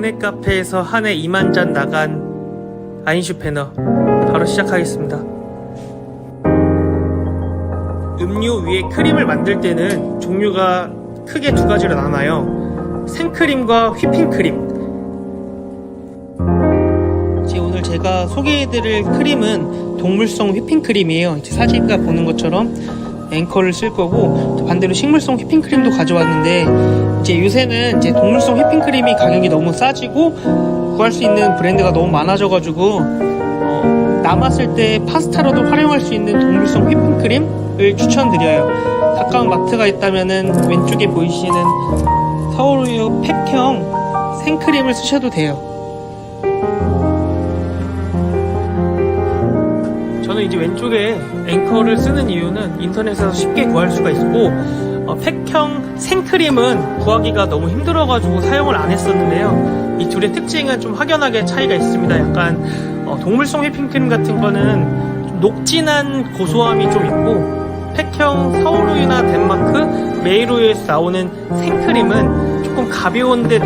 동네 카페에서 한 해 2만 잔 나간 아인슈페너 바로 시작하겠습니다. 음료 위에 크림을 만들 때는 종류가 크게 두 가지로 나눠요. 생크림과 휘핑크림. 오늘 제가 소개해드릴 크림은 동물성 휘핑크림이에요. 사진가 보는 것처럼 앵커를 쓸 거고, 반대로 식물성 휘핑크림도 가져왔는데, 이제 요새는 이제 동물성 휘핑크림이 가격이 너무 싸지고 구할 수 있는 브랜드가 너무 많아져가지고 남았을 때 파스타로도 활용할 수 있는 동물성 휘핑크림을 추천드려요. 가까운 마트가 있다면은 왼쪽에 보이시는 서울우유 팩형 생크림을 쓰셔도 돼요. 저는 이제 왼쪽에 앵커를 쓰는 이유는 인터넷에서 쉽게 구할 수가 있고, 팩형 생크림은 구하기가 너무 힘들어가지고 사용을 안 했었는데요. 이 둘의 특징은 좀 확연하게 차이가 있습니다. 약간 동물성 휘핑크림 같은 거는 좀 녹진한 고소함이 좀 있고, 팩형 서울우유나 덴마크, 메일우유에서 나오는 생크림은 조금 가벼운데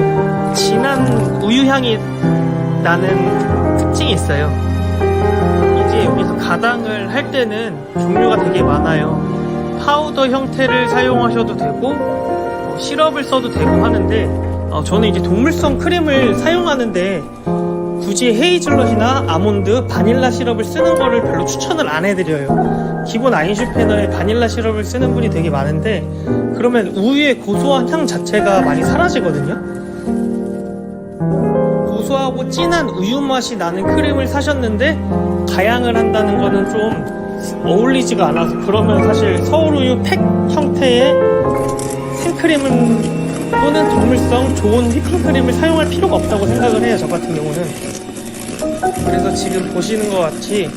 진한 우유향이 나는 특징이 있어요. 이제 여기서 가당을 할 때는 종류가 되게 많아요. 파우더 형태를 사용하셔도 되고 시럽을 써도 되고 하는데, 저는 이제 동물성 크림을 사용하는데 굳이 헤이즐넛이나 아몬드, 바닐라 시럽을 쓰는 거를 별로 추천을 안 해드려요. 기본 아인슈페너에 바닐라 시럽을 쓰는 분이 되게 많은데, 그러면 우유의 고소한 향 자체가 많이 사라지거든요. 고소하고 진한 우유 맛이 나는 크림을 사셨는데 가양을 한다는 거는 좀 어울리지가 않아서, 그러면 사실 서울우유 팩 형태의 생크림은 또는 동물성 좋은 휘핑크림을 사용할 필요가 없다고 생각을 해요, 저 같은 경우는. 그래서 지금 보시는 것 같이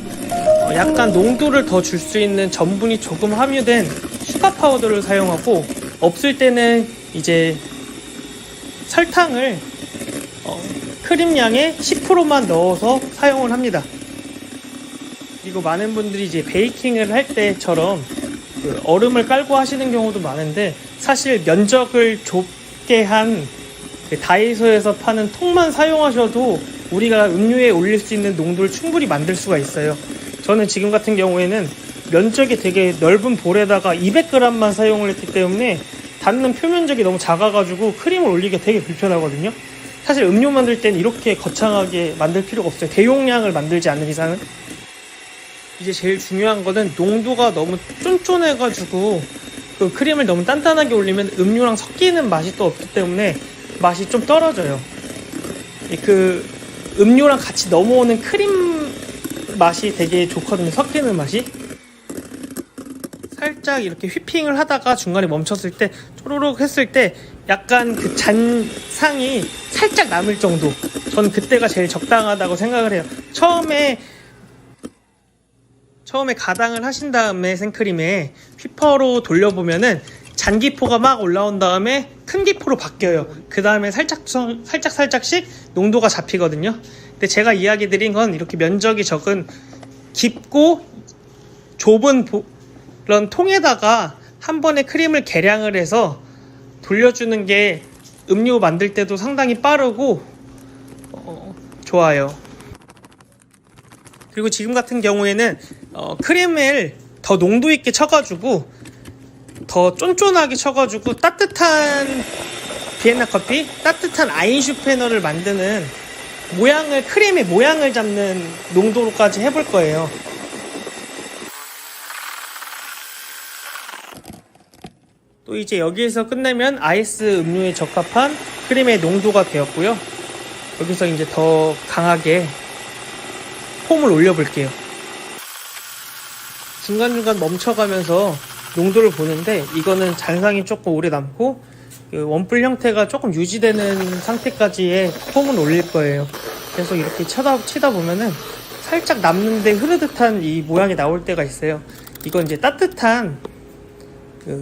약간 농도를 더 줄 수 있는 전분이 조금 함유된 슈가 파우더를 사용하고, 없을 때는 이제 설탕을 크림량의 10%만 넣어서 사용을 합니다. 그리고 많은 분들이 이제 베이킹을 할 때처럼 얼음을 깔고 하시는 경우도 많은데, 사실 면적을 좁게 한 다이소에서 파는 통만 사용하셔도 우리가 음료에 올릴 수 있는 농도를 충분히 만들 수가 있어요. 저는 지금 같은 경우에는 면적이 되게 넓은 볼에다가 200g만 사용을 했기 때문에 닿는 표면적이 너무 작아가지고 크림을 올리기가 되게 불편하거든요. 사실 음료 만들 땐 이렇게 거창하게 만들 필요가 없어요. 대용량을 만들지 않는 이상은. 이제 제일 중요한 거는 농도가 너무 쫀쫀해가지고 그 크림을 너무 단단하게 올리면 음료랑 섞이는 맛이 또 없기 때문에 맛이 좀 떨어져요. 그 음료랑 같이 넘어오는 크림 맛이 되게 좋거든요. 섞이는 맛이. 살짝 이렇게 휘핑을 하다가 중간에 멈췄을 때, 쪼로록 했을 때 약간 그 잔상이 살짝 남을 정도, 저는 그때가 제일 적당하다고 생각을 해요. 처음에 가당을 하신 다음에 생크림에 휘퍼로 돌려보면은 잔기포가 막 올라온 다음에 큰 기포로 바뀌어요. 그 다음에 살짝씩 농도가 잡히거든요. 근데 제가 이야기 드린 건 이렇게 면적이 적은 깊고 좁은 그런 통에다가 한 번에 크림을 계량을 해서 돌려주는 게 음료 만들 때도 상당히 빠르고 좋아요. 그리고 지금 같은 경우에는 크림을 더 농도 있게 쳐가지고 더 쫀쫀하게 쳐가지고 따뜻한 비엔나 커피, 따뜻한 아인슈페너를 만드는 크림의 모양을 잡는 농도로까지 해볼 거예요. 또 이제 여기에서 끝내면 아이스 음료에 적합한 크림의 농도가 되었고요. 여기서 이제 더 강하게 폼을 올려볼게요. 중간중간 멈춰가면서 농도를 보는데, 이거는 잔상이 조금 오래 남고 그 원뿔 형태가 조금 유지되는 상태까지의 폼을 올릴 거예요. 계속 이렇게 치다 보면은 살짝 남는데 흐르듯한 이 모양이 나올 때가 있어요. 이건 이제 따뜻한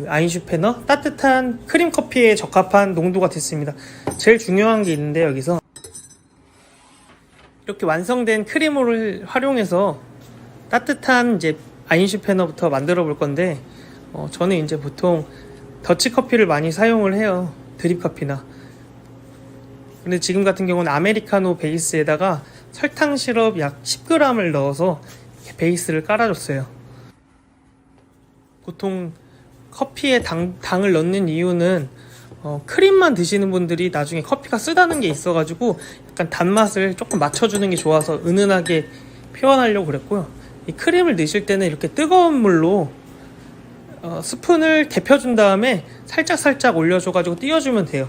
아인슈페너, 따뜻한 크림 커피에 적합한 농도가 됐습니다. 제일 중요한 게 있는데, 여기서 이렇게 완성된 크림을 활용해서 따뜻한 이제 아인슈페너부터 만들어 볼 건데, 저는 이제 보통 더치커피를 많이 사용을 해요. 드립커피나. 근데 지금 같은 경우는 아메리카노 베이스에다가 설탕 시럽 약 10g을 넣어서 베이스를 깔아줬어요. 보통 커피에 당을 넣는 이유는 크림만 드시는 분들이 나중에 커피가 쓰다는 게 있어가지고 약간 단맛을 조금 맞춰주는 게 좋아서 은은하게 표현하려고 그랬고요. 이 크림을 넣으실 때는 이렇게 뜨거운 물로 스푼을 데펴준 다음에 살짝 올려줘가지고 띄워주면 돼요.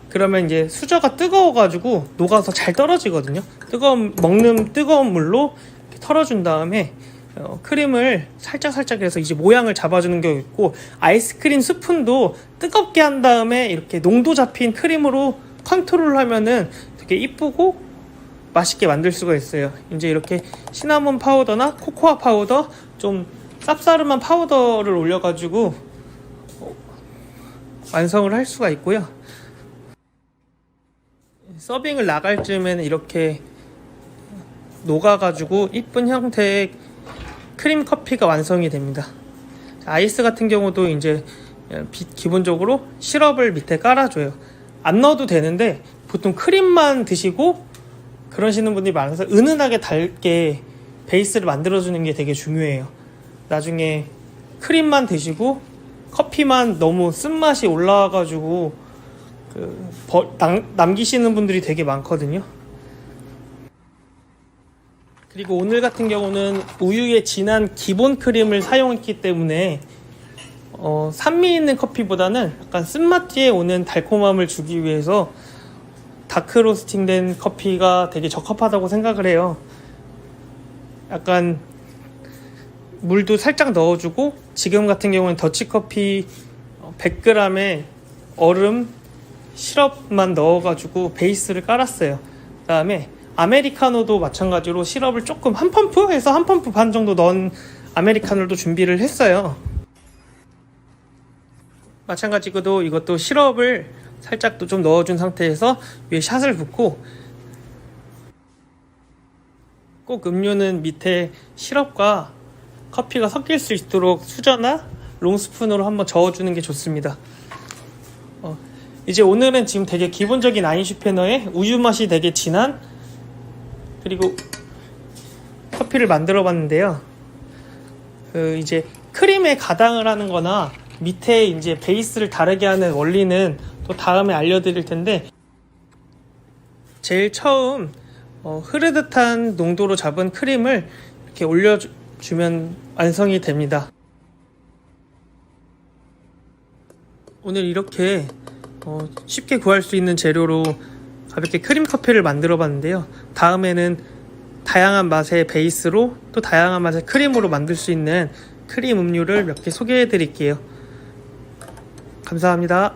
그러면 이제 수저가 뜨거워가지고 녹아서 잘 떨어지거든요. 먹는 뜨거운 물로 이렇게 털어준 다음에 크림을 살짝 해서 이제 모양을 잡아주는 게 있고, 아이스크림 스푼도 뜨겁게 한 다음에 이렇게 농도 잡힌 크림으로 컨트롤 하면은 되게 이쁘고 맛있게 만들 수가 있어요. 이제 이렇게 시나몬 파우더나 코코아 파우더, 좀 쌉싸름한 파우더를 올려가지고 완성을 할 수가 있고요. 서빙을 나갈 쯤에는 이렇게 녹아가지고 이쁜 형태의 크림 커피가 완성이 됩니다. 아이스 같은 경우도 이제 기본적으로 시럽을 밑에 깔아줘요. 안 넣어도 되는데 보통 크림만 드시고 그러시는 분들이 많아서 은은하게 달게 베이스를 만들어주는 게 되게 중요해요. 나중에 크림만 드시고 커피만 너무 쓴맛이 올라와가지고 남기시는 분들이 되게 많거든요. 그리고 오늘 같은 경우는 우유에 진한 기본 크림을 사용했기 때문에 산미 있는 커피보다는 약간 쓴맛 뒤에 오는 달콤함을 주기 위해서 다크 로스팅 된 커피가 되게 적합하다고 생각을 해요. 약간 물도 살짝 넣어주고, 지금 같은 경우는 더치커피 100g에 얼음 시럽만 넣어가지고 베이스를 깔았어요. 그 다음에 아메리카노도 마찬가지로 시럽을 조금 한 펌프 해서 한 펌프 반 정도 넣은 아메리카노도 준비를 했어요. 마찬가지로 이것도 시럽을 살짝 또 좀 넣어준 상태에서 위에 샷을 붓고, 꼭 음료는 밑에 시럽과 커피가 섞일 수 있도록 수저나 롱스푼으로 한번 저어주는 게 좋습니다. 이제 오늘은 지금 되게 기본적인 아인슈페너에 우유 맛이 되게 진한 그리고 커피를 만들어 봤는데요. 이제 크림에 가당을 하는 거나 밑에 이제 베이스를 다르게 하는 원리는 또 다음에 알려드릴 텐데, 제일 처음 흐르듯한 농도로 잡은 크림을 이렇게 올려주면 완성이 됩니다. 오늘 이렇게 쉽게 구할 수 있는 재료로 가볍게 크림 커피를 만들어 봤는데요. 다음에는 다양한 맛의 베이스로 또 다양한 맛의 크림으로 만들 수 있는 크림 음료를 몇 개 소개해 드릴게요. 감사합니다.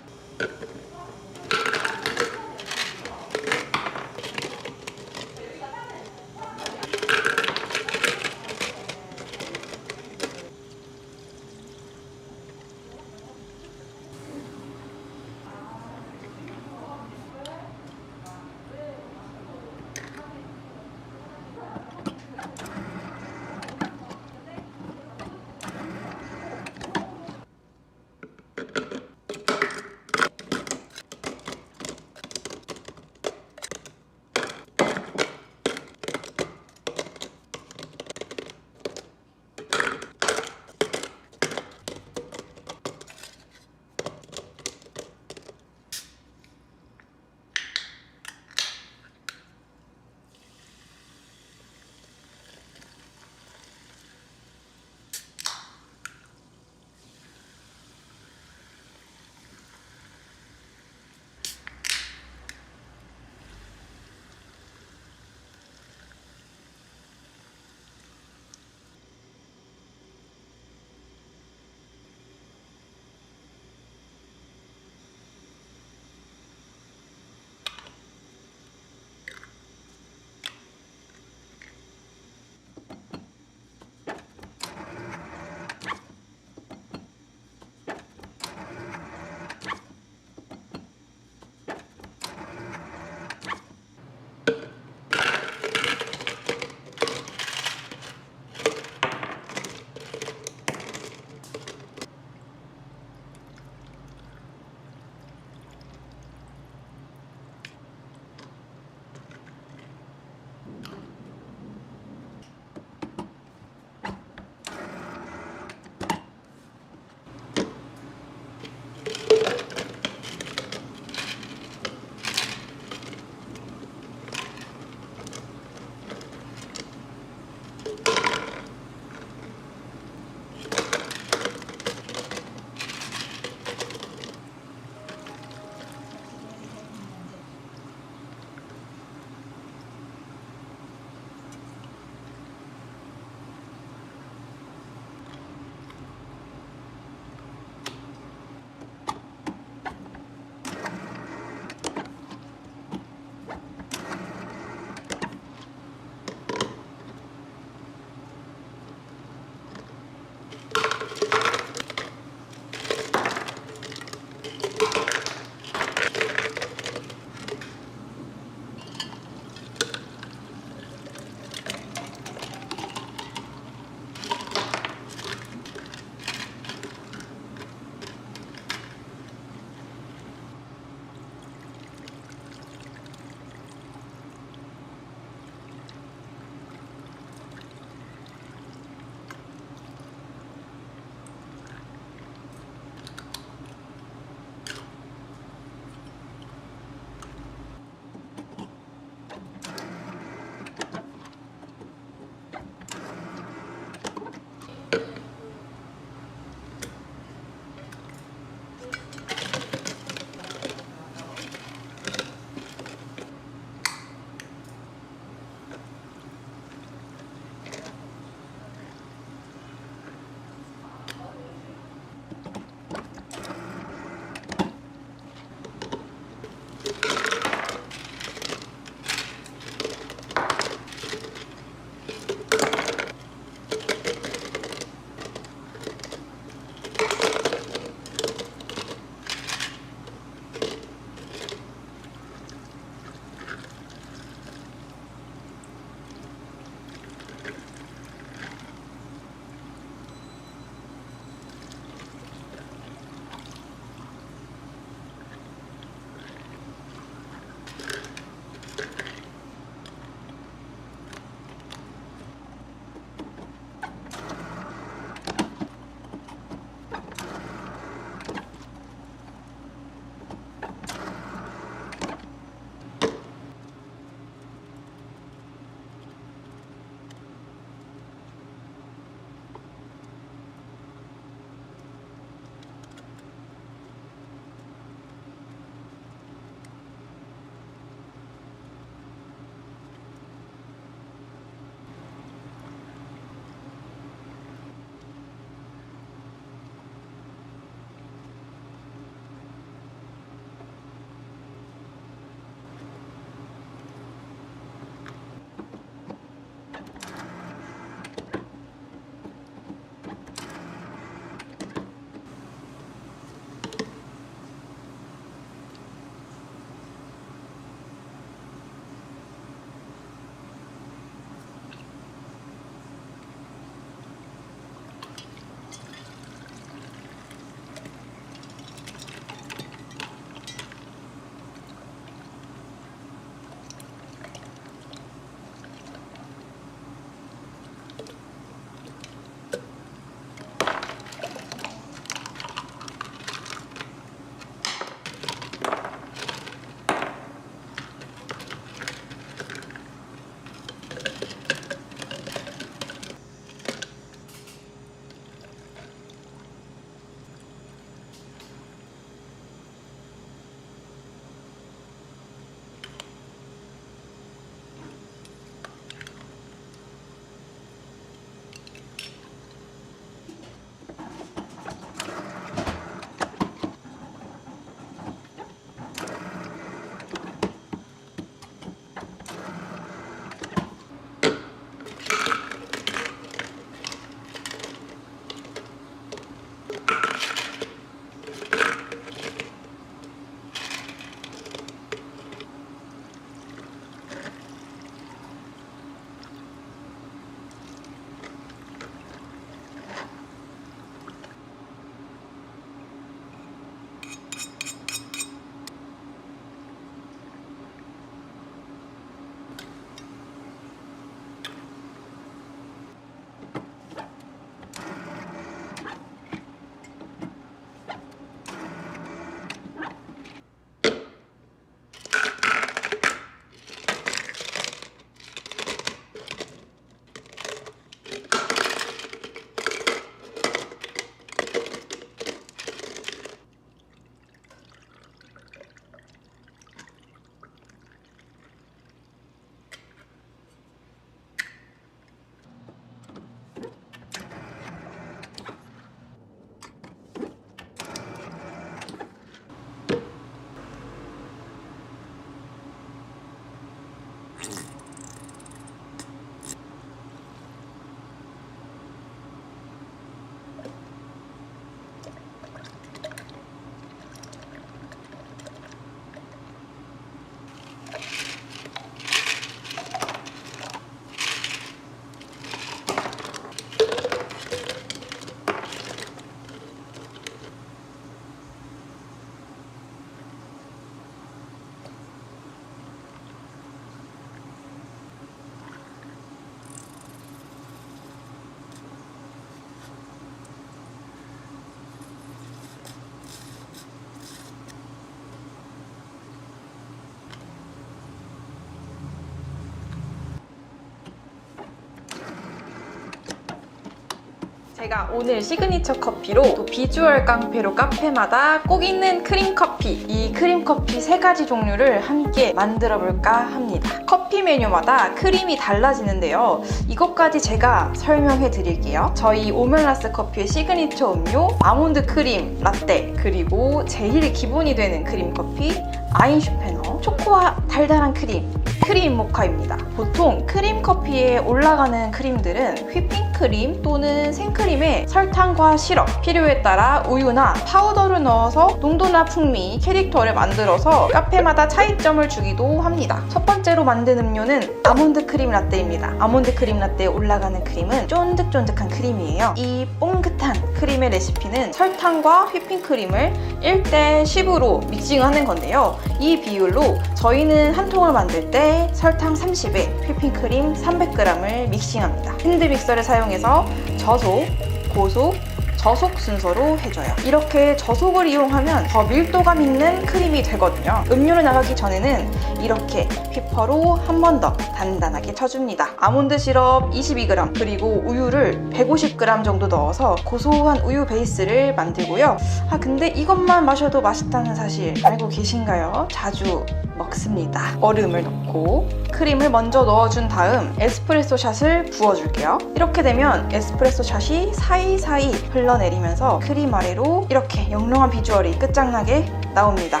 제가 오늘 시그니처 커피로 또 비주얼 깡패로 카페마다 꼭 있는 크림 커피, 이 크림 커피 3가지 종류를 함께 만들어 볼까 합니다. 커피 메뉴마다 크림이 달라지는데요. 이것까지 제가 설명해 드릴게요. 저희 오멜라스 커피의 시그니처 음료 아몬드 크림 라떼, 그리고 제일 기본이 되는 크림 커피 아인슈페너, 초코와 달달한 크림 모카입니다. 보통 크림 커피에 올라가는 크림들은 휘핑크림 또는 생크림에 설탕과 시럽, 필요에 따라 우유나 파우더를 넣어서 농도나 풍미, 캐릭터를 만들어서 카페마다 차이점을 주기도 합니다. 첫 번째로 만든 음료는 아몬드 크림 라떼입니다. 아몬드 크림 라떼에 올라가는 크림은 쫀득쫀득한 크림이에요. 이 뽕긋한 크림의 레시피는 설탕과 휘핑크림을 1대10으로 믹싱하는 건데요. 이 비율로 저희는 한 통을 만들 때 설탕 30에 휘핑크림 300g을 믹싱합니다. 핸드믹서를 사용해서 저속, 고속, 저속 순서로 해줘요. 이렇게 저속을 이용하면 더 밀도감 있는 크림이 되거든요. 음료를 나가기 전에는 이렇게 휘퍼로 한 번 더 단단하게 쳐줍니다. 아몬드 시럽 22g 그리고 우유를 150g 정도 넣어서 고소한 우유 베이스를 만들고요. 근데 이것만 마셔도 맛있다는 사실 알고 계신가요? 자주 먹습니다. 얼음을 넣고 크림을 먼저 넣어준 다음 에스프레소 샷을 부어줄게요. 이렇게 되면 에스프레소 샷이 사이사이 흘러내리면서 크림 아래로 이렇게 영롱한 비주얼이 끝장나게 나옵니다.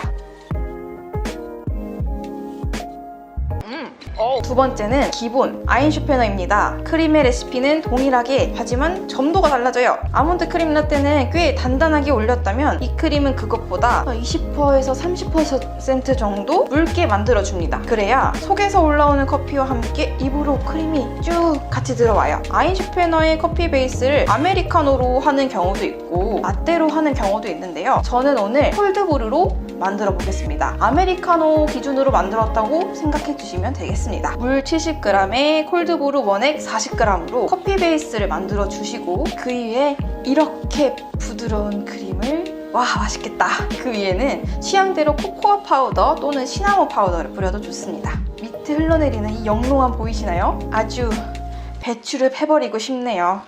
두 번째는 기본 아인슈페너입니다. 크림의 레시피는 동일하게 하지만 점도가 달라져요. 아몬드 크림 라떼는 꽤 단단하게 올렸다면 이 크림은 그것보다 20%에서 30% 정도 묽게 만들어줍니다. 그래야 속에서 올라오는 커피와 함께 입으로 크림이 쭉 같이 들어와요. 아인슈페너의 커피 베이스를 아메리카노로 하는 경우도 있고 라떼로 하는 경우도 있는데요. 저는 오늘 콜드브루로 만들어 보겠습니다. 아메리카노 기준으로 만들었다고 생각해 주시면 되겠습니다. 물 70g에 콜드브루 원액 40g으로 커피 베이스를 만들어 주시고 그 위에 이렇게 부드러운 크림을 맛있겠다. 그 위에는 취향대로 코코아 파우더 또는 시나몬 파우더를 뿌려도 좋습니다. 밑에 흘러내리는 이 영롱함 보이시나요? 아주 배추를 패버리고 싶네요.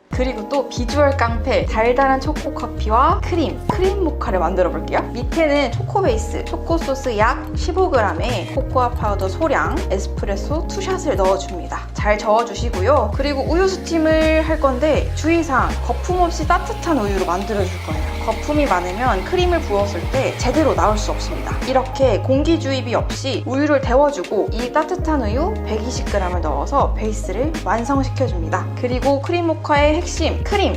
그리고 또 비주얼 깡패 달달한 초코 커피와 크림 모카를 만들어 볼게요. 밑에는 초코 베이스, 초코 소스 약 15g에 코코아 파우더 소량, 에스프레소 2샷을 넣어줍니다. 잘 저어주시고요. 그리고 우유 스팀을 할 건데 주의사항, 거품 없이 따뜻한 우유로 만들어 줄 거예요. 거품이 많으면 크림을 부었을 때 제대로 나올 수 없습니다. 이렇게 공기 주입이 없이 우유를 데워주고 이 따뜻한 우유 120g을 넣어서 베이스를 완성시켜줍니다. 그리고 크림 모카의 핵심 크림!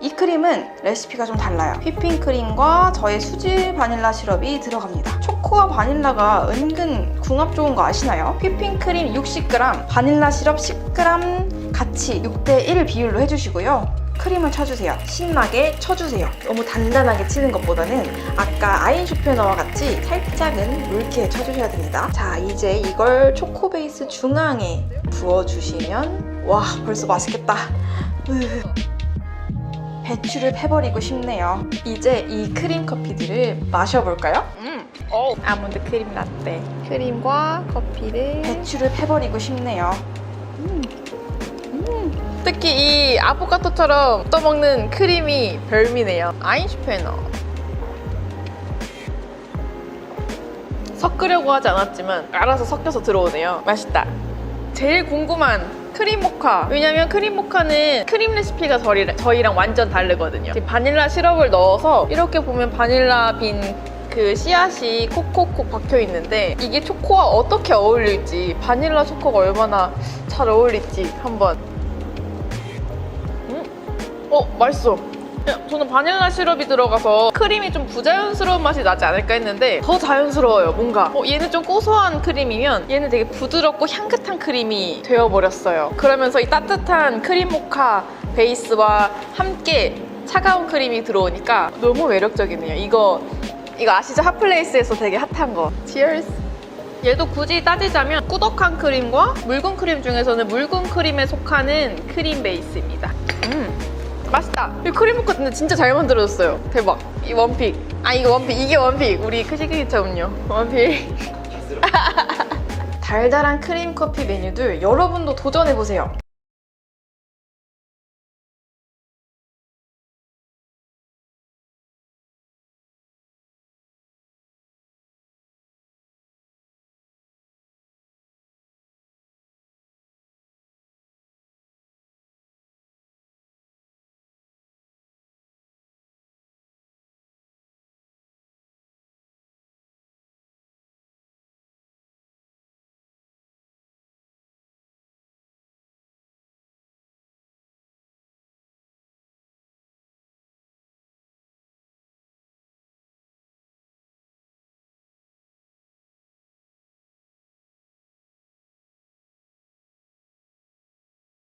이 크림은 레시피가 좀 달라요. 휘핑크림과 저의 수질 바닐라 시럽이 들어갑니다. 초코와 바닐라가 은근 궁합 좋은 거 아시나요? 휘핑크림 60g, 바닐라 시럽 10g 같이 6대1 비율로 해주시고요. 크림을 쳐주세요. 신나게 쳐주세요. 너무 단단하게 치는 것보다는 아까 아인슈페너와 같이 살짝은 묽게 쳐주셔야 됩니다. 자, 이제 이걸 초코 베이스 중앙에 부어주시면 벌써 맛있겠다. 배추를 패버리고 싶네요. 이제 이 크림 커피들을 마셔볼까요? 아몬드 크림 라떼 크림과 커피를 배추를 패버리고 싶네요. 특히 이 아보카도처럼 떠먹는 크림이 별미네요. 아인슈페너 섞으려고 하지 않았지만 알아서 섞여서 들어오네요. 맛있다. 제일 궁금한 크림 모카. 왜냐면 크림 모카는 크림 레시피가 저희랑 완전 다르거든요. 바닐라 시럽을 넣어서 이렇게 보면 바닐라 빈 그 씨앗이 콕콕콕 박혀 있는데 이게 초코와 어떻게 어울릴지, 바닐라 초코가 얼마나 잘 어울릴지 한번. 맛있어. 저는 바닐라 시럽이 들어가서 크림이 좀 부자연스러운 맛이 나지 않을까 했는데 더 자연스러워요, 뭔가. 얘는 좀 고소한 크림이면 얘는 되게 부드럽고 향긋한 크림이 되어버렸어요. 그러면서 이 따뜻한 크림 모카 베이스와 함께 차가운 크림이 들어오니까 너무 매력적이네요. 이거 아시죠? 핫플레이스에서 되게 핫한 거. Cheers! 얘도 굳이 따지자면 꾸덕한 크림과 묽은 크림 중에서는 묽은 크림에 속하는 크림 베이스입니다. 맛있다. 이 크림 모카 근데 진짜 잘 만들어졌어요. 대박. 이 원픽. 이게 원픽. 우리 크시그니처 음료. 원픽. 달달한 크림 커피 메뉴들 여러분도 도전해보세요.